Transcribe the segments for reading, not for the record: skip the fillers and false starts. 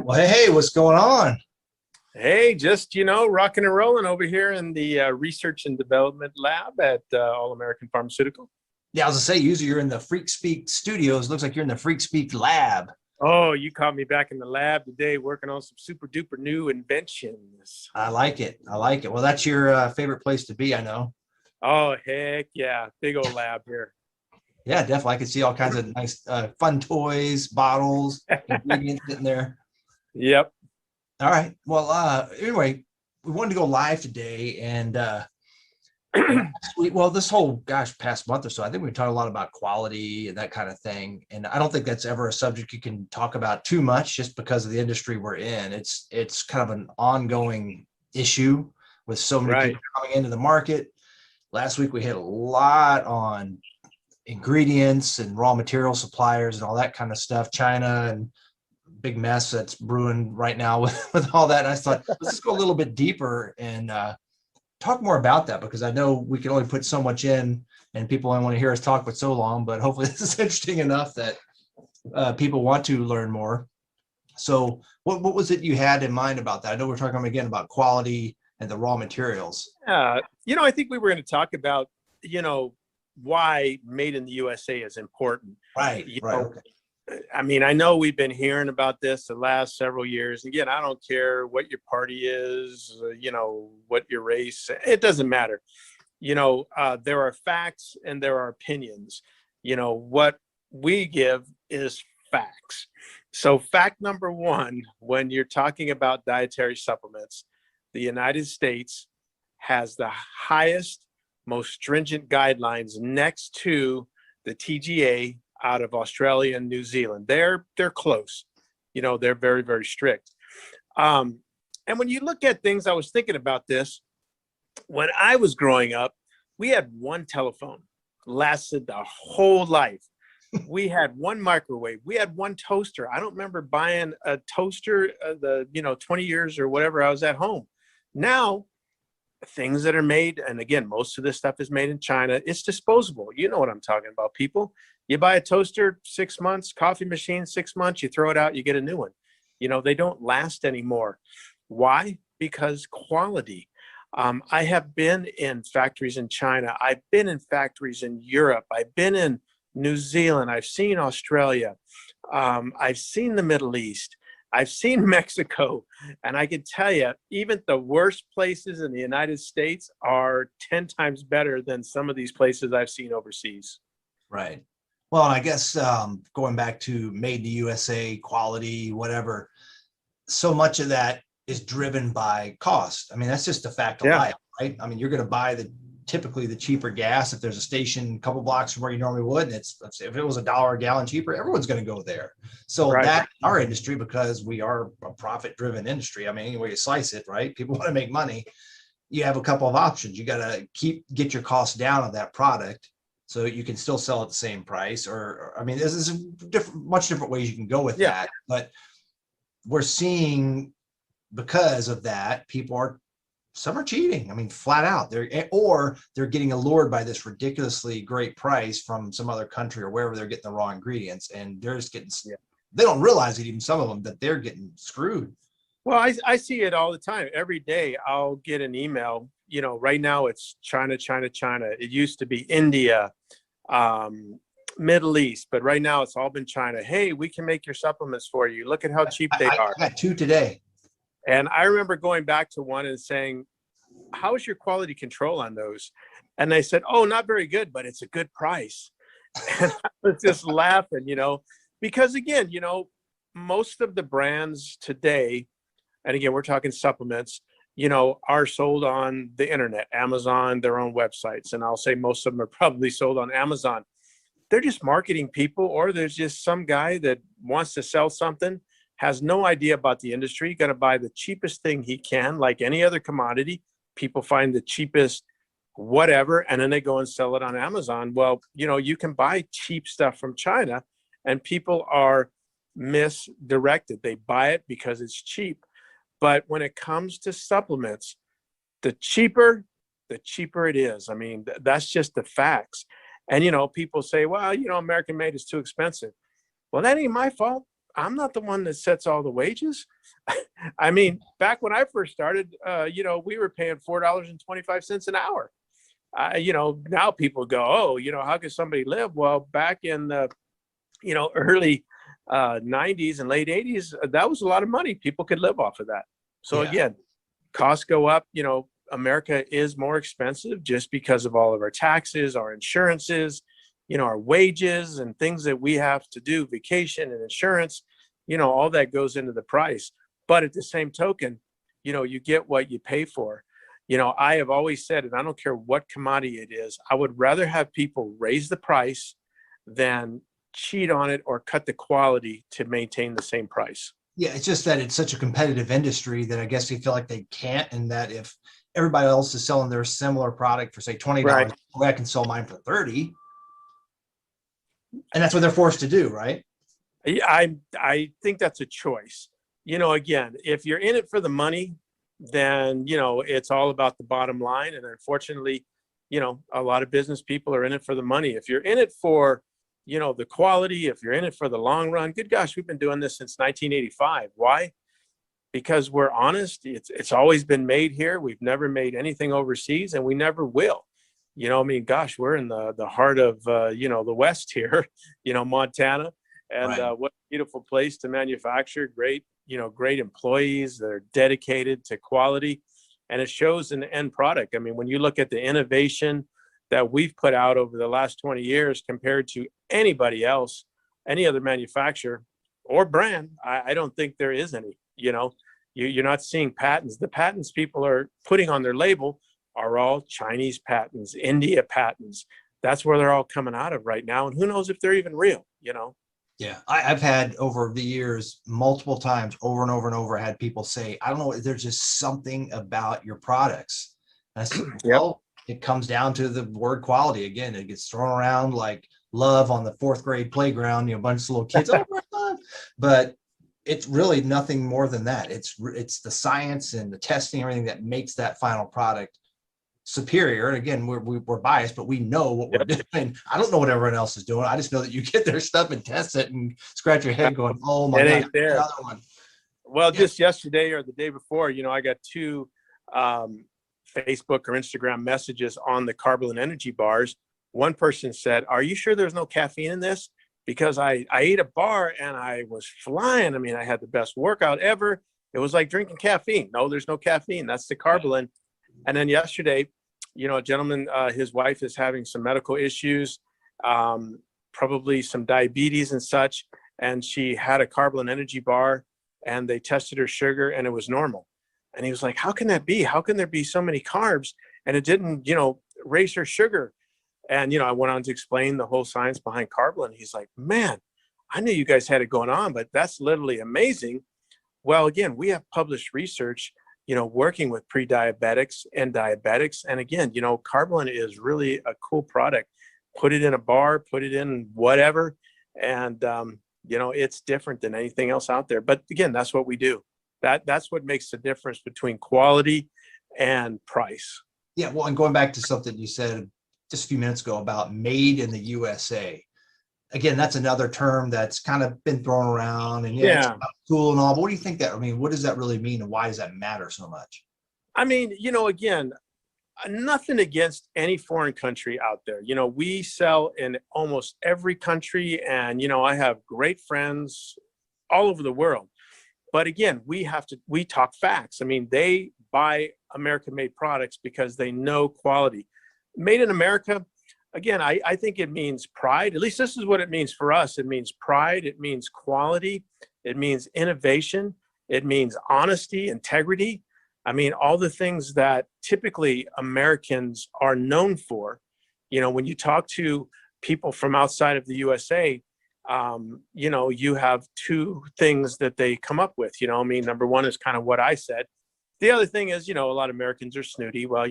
Well, hey, what's going on? Hey, just, rocking and rolling over here in the research and development lab at All American Pharmaceutical. Yeah, I was gonna say, usually you're in the Freak Speak studios. Looks like you're in the Freak Speak lab. Oh, you caught me back in the lab today working on some super duper new inventions. I like it. I like it. Well, that's your favorite place to be, I know. Oh, heck yeah. Big old lab here. Yeah, definitely. I can see all kinds of nice, fun toys, bottles, ingredients sitting there. Yep. All right. Well, anyway, we wanted to go live today, and well, this whole past month or so, I think we talked a lot about quality and that kind of thing. And I don't think that's ever a subject you can talk about too much, just because of the industry we're in. It's kind of an ongoing issue with so many Right. people coming into the market. Last week we had a lot on ingredients and raw material suppliers and all that kind of stuff. China and big mess that's brewing right now with all that. And I thought, let's just go a little bit deeper and talk more about that, because I know we can only put so much in and people only want to hear us talk for so long, but hopefully this is interesting enough that people want to learn more. So what was it you had in mind about that? I know we're talking again about quality and the raw materials. I think we were going to talk about, why made in the USA is important. Right. Okay. I mean, I know we've been hearing about this the last several years. Again, I don't care what your party is, what your race, it doesn't matter. There are facts and there are opinions. What we give is facts. So fact number one, when you're talking about dietary supplements, the United States has the highest, most stringent guidelines next to the TGA out of Australia and New Zealand. They're close. They're very, very strict. And when you look at things, I was thinking about this. When I was growing up, we had one telephone, lasted the whole life. We had one microwave. We had one toaster. I don't remember buying a toaster 20 years or whatever I was at home. Now, things that are made, and again, most of this stuff is made in China, it's disposable. You know what I'm talking about, people. You buy a toaster, 6 months, coffee machine, 6 months, you throw it out, you get a new one. They don't last anymore. Why? Because quality. I have been in factories in China. I've been in factories in Europe. I've been in New Zealand. I've seen Australia. I've seen the Middle East. I've seen Mexico, and I can tell you, even the worst places in the United States are 10 times better than some of these places I've seen overseas. Right. Well, and I guess going back to made in the USA, quality, whatever, so much of that is driven by cost. I mean, that's just a fact of life, right? I mean, you're going to buy typically the cheaper gas if there's a station a couple blocks from where you normally would, and if it was $1 a gallon cheaper, everyone's going to go there. So that our industry, because we are a profit-driven industry, I mean, any way you slice it, right? People want to make money. You have a couple of options. You got to get your costs down on that product so you can still sell at the same price. Or I mean, there's much different ways you can go with that. But we're seeing, because of that, some are cheating. I mean, flat out. They're getting allured by this ridiculously great price from some other country or wherever they're getting the raw ingredients, and they're just getting. They don't realize it, even some of them, that they're getting screwed. Well, I see it all the time. Every day I'll get an email. Right now it's China, China, China. It used to be India, Middle East, but right now it's all been China. Hey, we can make your supplements for you. Look at how cheap they are. I got 2 today. And I remember going back to one and saying, how is your quality control on those? And they said, oh, not very good, but it's a good price. And I was just laughing, because again, most of the brands today, and again, we're talking supplements, are sold on the internet, Amazon, their own websites. And I'll say most of them are probably sold on Amazon. They're just marketing people, or there's just some guy that wants to sell something, has no idea about the industry, going to buy the cheapest thing he can, like any other commodity. People find the cheapest whatever, and then they go and sell it on Amazon. Well, you can buy cheap stuff from China, and people are misdirected. They buy it because it's cheap. But when it comes to supplements, the cheaper it is. I mean, that's just the facts. And, people say, well, American made is too expensive. Well, that ain't my fault. I'm not the one that sets all the wages. I mean, back when I first started, we were paying $4.25 an hour. Now people go, oh, how can somebody live? Well, back in the, early 90s and late 80s, that was a lot of money. People could live off of that. So Yeah. again, costs go up. America is more expensive just because of all of our taxes, our insurances, our wages and things that we have to do, vacation and insurance, all that goes into the price. But at the same token, you get what you pay for. I have always said, and I don't care what commodity it is, I would rather have people raise the price than cheat on it or cut the quality to maintain the same price. Yeah, it's just that it's such a competitive industry that I guess they feel like they can't, and that if everybody else is selling their similar product for say $20, Right. I can sell mine for 30. And that's what they're forced to do, right? I think that's a choice. Again, if you're in it for the money, then, it's all about the bottom line. And unfortunately, a lot of business people are in it for the money. If you're in it for, the quality, if you're in it for the long run, good gosh, we've been doing this since 1985. Why? Because we're honest. It's always been made here. We've never made anything overseas, and we never will. Gosh, we're in the heart of, the West here, Montana. And Right. What a beautiful place to manufacture. Great, great employees that are dedicated to quality. And it shows in the end product. I mean, when you look at the innovation that we've put out over the last 20 years compared to anybody else, any other manufacturer or brand, I don't think there is any. You're not seeing patents. The patents people are putting on their label are all Chinese patents, India patents. That's where they're all coming out of right now. And who knows if they're even real, Yeah, I've had over the years multiple times, over and over and over, had people say, I don't know, there's just something about your products. And I said, well, it comes down to the word quality. Again, it gets thrown around like love on the fourth grade playground, a bunch of little kids, oh my God. But it's really nothing more than that. It's the science and the testing, everything that makes that final product superior. And again, we're biased, but we know what we're doing. I don't know what everyone else is doing. I just know that you get their stuff and test it and scratch your head going, oh my God, another one. Well, just yesterday or the day before, I got two Facebook or Instagram messages on the Carbolin energy bars. One person said, are you sure there's no caffeine in this? Because I ate a bar and I was flying. I mean, I had the best workout ever. It was like drinking caffeine. No, there's no caffeine. That's the Carbolin. And then yesterday, a gentleman, his wife is having some medical issues, probably some diabetes and such. And she had a Carbolin energy bar and they tested her sugar and it was normal. And he was like, how can that be? How can there be so many carbs? And it didn't, raise her sugar. And, I went on to explain the whole science behind Carbolin. He's like, man, I knew you guys had it going on, but that's literally amazing. Well, again, we have published research, working with pre-diabetics and diabetics. And again, Carbolin is really a cool product. Put it in a bar, put it in whatever. And, it's different than anything else out there. But again, that's what we do. That's what makes the difference between quality and price. Yeah. Well, and going back to something you said just a few minutes ago about made in the USA. Again, that's another term that's kind of been thrown around, and it's cool and all. But what do you think what does that really mean, and why does that matter so much? I mean, again, nothing against any foreign country out there. We sell in almost every country, and I have great friends all over the world. But again, we talk facts. I mean, they buy American-made products because they know quality. Made in America. Again, I think it means pride. At least this is what it means for us. It means pride. It means quality. It means innovation. It means honesty, integrity. I mean, all the things that typically Americans are known for. When you talk to people from outside of the USA, you have two things that they come up with. Number one is kind of what I said. The other thing is, a lot of Americans are snooty. Well,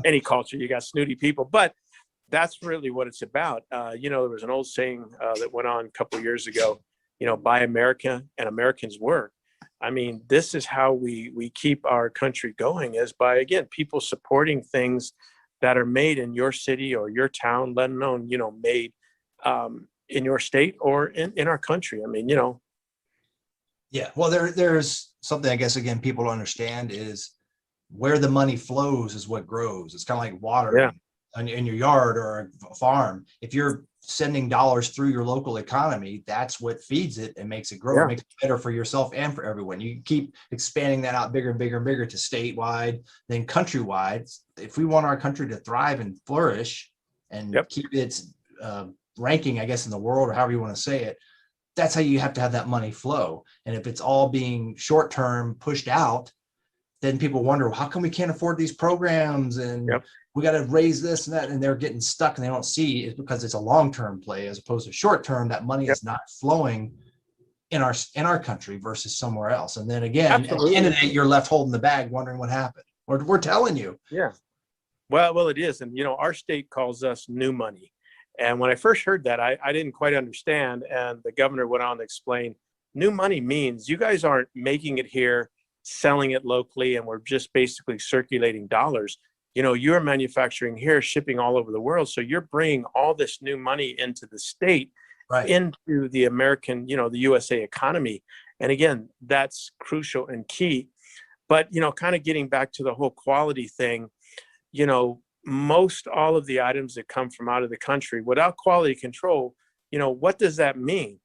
any culture, you got snooty people, but that's really what it's about. There was an old saying that went on a couple of years ago, buy America and Americans work. I mean, this is how we keep our country going, is by, again, people supporting things that are made in your city or your town, let alone, made in your state or in our country. I mean, Yeah. Well, there's something I guess again people don't understand is where the money flows is what grows. It's kind of like yeah, watering in your yard or a farm. If you're sending dollars through your local economy, that's what feeds it and makes it grow. yeah, It makes it better for yourself and for everyone. You keep expanding that out bigger and bigger and bigger to statewide, then countrywide. If we want our country to thrive and flourish and yep, keep its ranking, I guess, in the world, or however you want to say it, that's how you have to have that money flow. And if it's all being short term pushed out, then people wonder, well, how come we can't afford these programs? And yep, we got to raise this and that. And they're getting stuck and they don't see it's because it's a long-term play as opposed to short-term. That money yep, is not flowing in our country versus somewhere else. And then again, at the end absolutely, of the day, you're left holding the bag, wondering what happened. We're telling you. yeah. Well, it is, and our state calls us new money. And when I first heard that, I didn't quite understand. And the governor went on to explain, new money means you guys aren't making it here, selling it locally, and we're just basically circulating dollars. You're manufacturing here, shipping all over the world. So you're bringing all this new money into the state, Right. into the American, the USA economy. And again, that's crucial and key. But, kind of getting back to the whole quality thing, most all of the items that come from out of the country without quality control, what does that mean?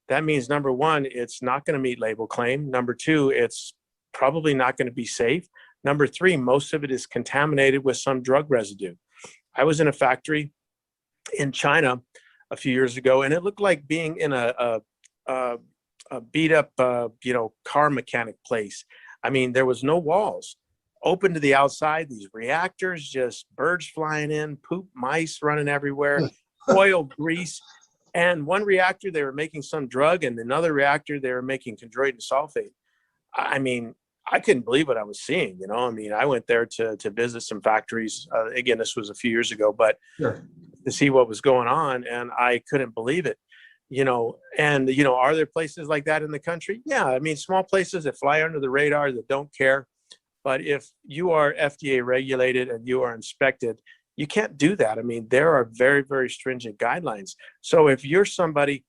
That means, number one, it's not going to meet label claim. Number two, it's probably not going to be safe. Number three, most of it is contaminated with some drug residue. I was in a factory in China a few years ago, and it looked like being in a beat up, car mechanic place. I mean, there was no walls open to the outside, these reactors, just birds flying in, poop, mice running everywhere, oil, grease. And one reactor, they were making some drug, and another reactor, they were making chondroitin sulfate. I mean, I couldn't believe what I was seeing. I mean, I went there to visit some factories. Again, this was a few years ago, but Sure. to see what was going on, and I couldn't believe it. And are there places like that in the country? Yeah, I mean, small places that fly under the radar that don't care. But if you are FDA regulated and you are inspected, you can't do that. I mean, there are very, very stringent guidelines. So if you're somebody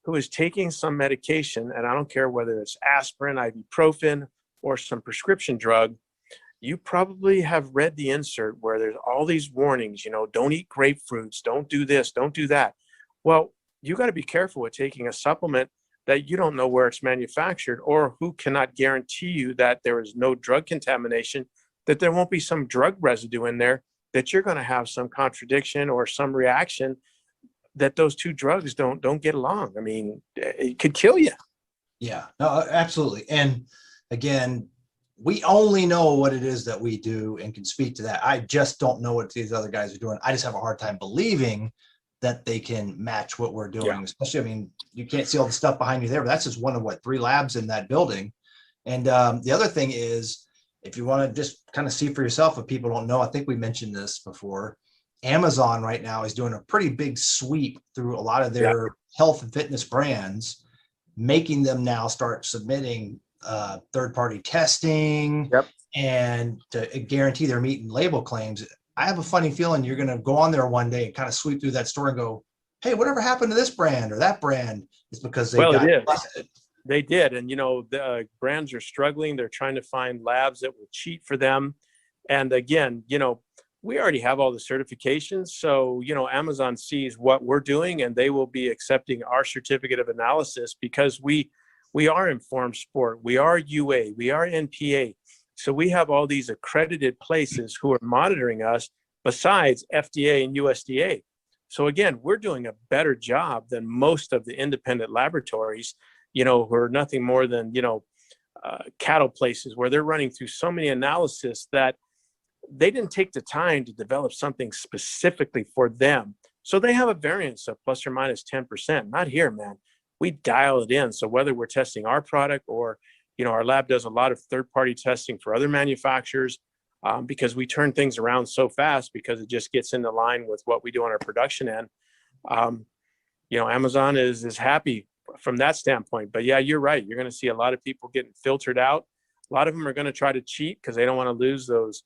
who is taking some medication, and I don't care whether it's aspirin, ibuprofen, or some prescription drug, you probably have read the insert where there's all these warnings, don't eat grapefruits, don't do this, don't do that. Well, you got to be careful with taking a supplement that you don't know where it's manufactured, or who cannot guarantee you that there is no drug contamination, that there won't be some drug residue in there, that you're going to have some contradiction or some reaction, that those two drugs don't get along. I mean, it could kill you. Yeah, no, absolutely. And again, we only know what it is that we do and can speak to that. I just don't know what these other guys are doing. I just have a hard time believing that they can match what we're doing. Yeah. Especially, I mean, you can't see all the stuff behind you there, but that's just one of 3 labs in that building. And the other thing is, if you want to just kind of see for yourself, if people don't know, I think we mentioned this before, Amazon right now is doing a pretty big sweep through a lot of their health and fitness brands, making them now start submitting third-party testing and to guarantee they're meeting label claims. I have a funny feeling you're going to go on there one day and kind of sweep through that store and go, hey, whatever happened to this brand or that brand? Is because they got busted. They did. And, the brands are struggling. They're trying to find labs that will cheat for them. And again, we already have all the certifications. So, Amazon sees what we're doing, and they will be accepting our certificate of analysis because we are Informed Sport. We are UA. We are NPA. So we have all these accredited places who are monitoring us besides FDA and USDA. So again, we're doing a better job than most of the independent laboratories, who are nothing more than, cattle places where they're running through so many analysis that they didn't take the time to develop something specifically for them. So they have a variance of plus or minus 10%. Not here, man. We dial it in. So whether we're testing our product or our lab does a lot of third-party testing for other manufacturers because we turn things around so fast because it just gets into line with what we do on our production end. Amazon is happy from that standpoint. But yeah, you're right. You're going to see a lot of people getting filtered out. A lot of them are going to try to cheat because they don't want to lose those,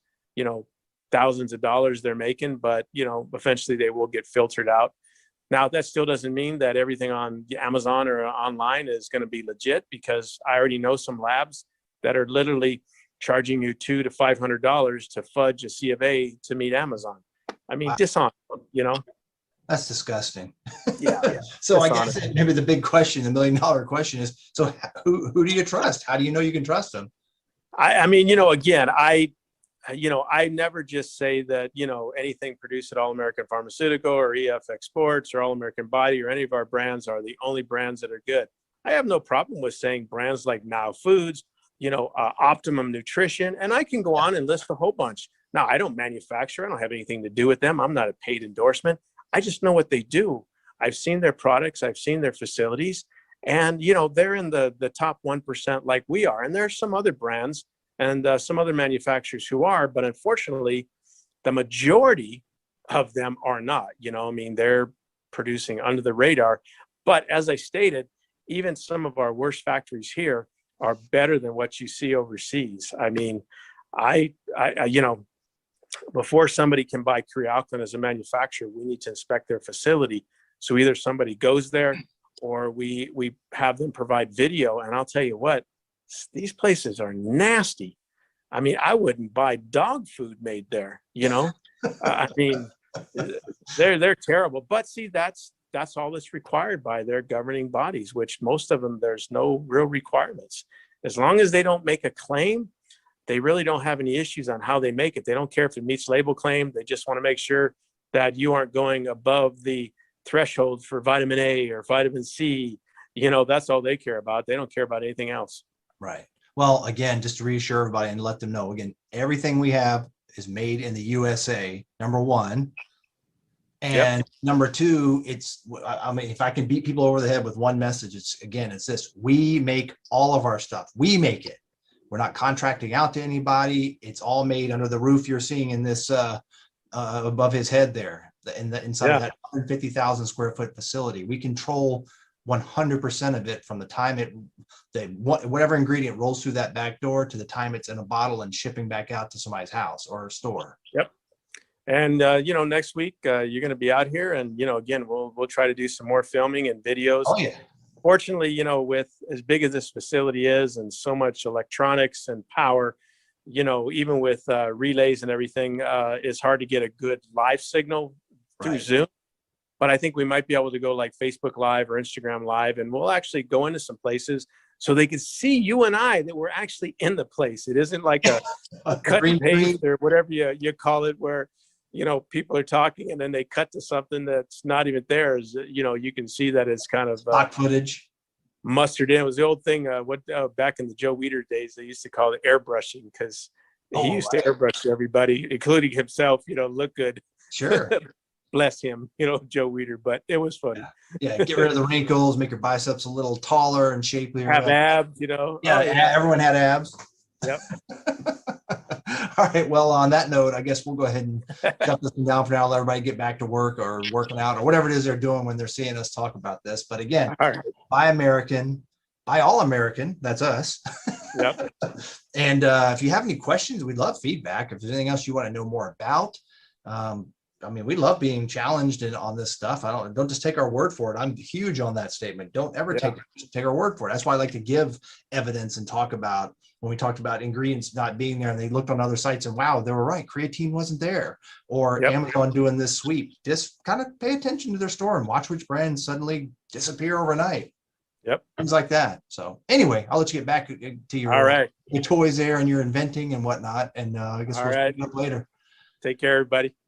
thousands of dollars they're making. But, eventually they will get filtered out. Now, that still doesn't mean that everything on Amazon or online is going to be legit, because I already know some labs that are literally charging you $200 to $500 to fudge a C of A to meet Amazon. I mean, Wow. dishonest, That's disgusting. Yeah. So I guess maybe the big question, the $1 million question is, so who do you trust? How do you know you can trust them? I mean, again, I never just say that, anything produced at All American Pharmaceutical or EFX Sports or All American Body or any of our brands are the only brands that are good. I have no problem with saying brands like Now Foods, Optimum Nutrition, and I can go on and list a whole bunch. Now, I don't manufacture. I don't have anything to do with them. I'm not a paid endorsement. I just know what they do. I've seen their products. I've seen their facilities. And, they're in the top 1% like we are. And there's some other brands and some other manufacturers who are, but unfortunately, the majority of them are not. They're producing under the radar. But as I stated, even some of our worst factories here are better than what you see overseas. I mean, I before somebody can buy Crealclin as a manufacturer, we need to inspect their facility. So either somebody goes there or we have them provide video. And I'll tell you what, these places are nasty. I mean, I wouldn't buy dog food made there, I mean, they're terrible. But see, that's all that's required by their governing bodies, which most of them, there's no real requirements. As long as they don't make a claim, they really don't have any issues on how they make it. They don't care if it meets label claim. They just want to make sure that you aren't going above the threshold for vitamin A or vitamin C. That's all they care about. They don't care about anything else. Right. Well, again, just to reassure everybody and let them know, again, everything we have is made in the USA, number one. And number two, I mean, if I can beat people over the head with one message, it's this: we make all of our stuff. We make it. We're not contracting out to anybody. It's all made under the roof you're seeing in this above his head there, inside of that 150,000 square foot facility. We control 100% of it from the time whatever ingredient rolls through that back door to the time it's in a bottle and shipping back out to somebody's house or store. Yep. And next week you're going to be out here, and again, we'll try to do some more filming and videos. Oh yeah. Fortunately, with as big as this facility is and so much electronics and power, even with relays and everything, it's hard to get a good live signal through Zoom. But I think we might be able to go like Facebook Live or Instagram Live, and we'll actually go into some places so they can see you and I that we're actually in the place. It isn't like a cut and paste or whatever you call it, where people are talking and then they cut to something that's not even theirs. You can see that it's kind of stock footage mustered in. It was the old thing back in the Joe Weider days, they used to call it airbrushing, because he used to airbrush everybody, including himself, look good. Sure. Bless him, Joe Weider, but it was funny. Yeah. Get rid of the wrinkles, make your biceps a little taller and shapelier. Have abs, Yeah, everyone had abs. Yep. All right. Well, on that note, I guess we'll go ahead and shut this one down for now. Let everybody get back to work or working out or whatever it is they're doing when they're seeing us talk about this. But again, buy American, buy all American. That's us. Yep. And if you have any questions, we'd love feedback. If there's anything else you want to know more about, I mean, we love being challenged on this stuff. Don't just take our word for it. I'm huge on that statement. Don't ever take our word for it. That's why I like to give evidence and talk about when we talked about ingredients not being there and they looked on other sites and wow, they were right. Creatine wasn't there, or Amazon doing this sweep. Just kind of pay attention to their store and watch which brands suddenly disappear overnight. Yep. Things like that. So anyway, I'll let you get back to your toys there and your inventing and whatnot. And I guess we'll pick up later. Take care, everybody.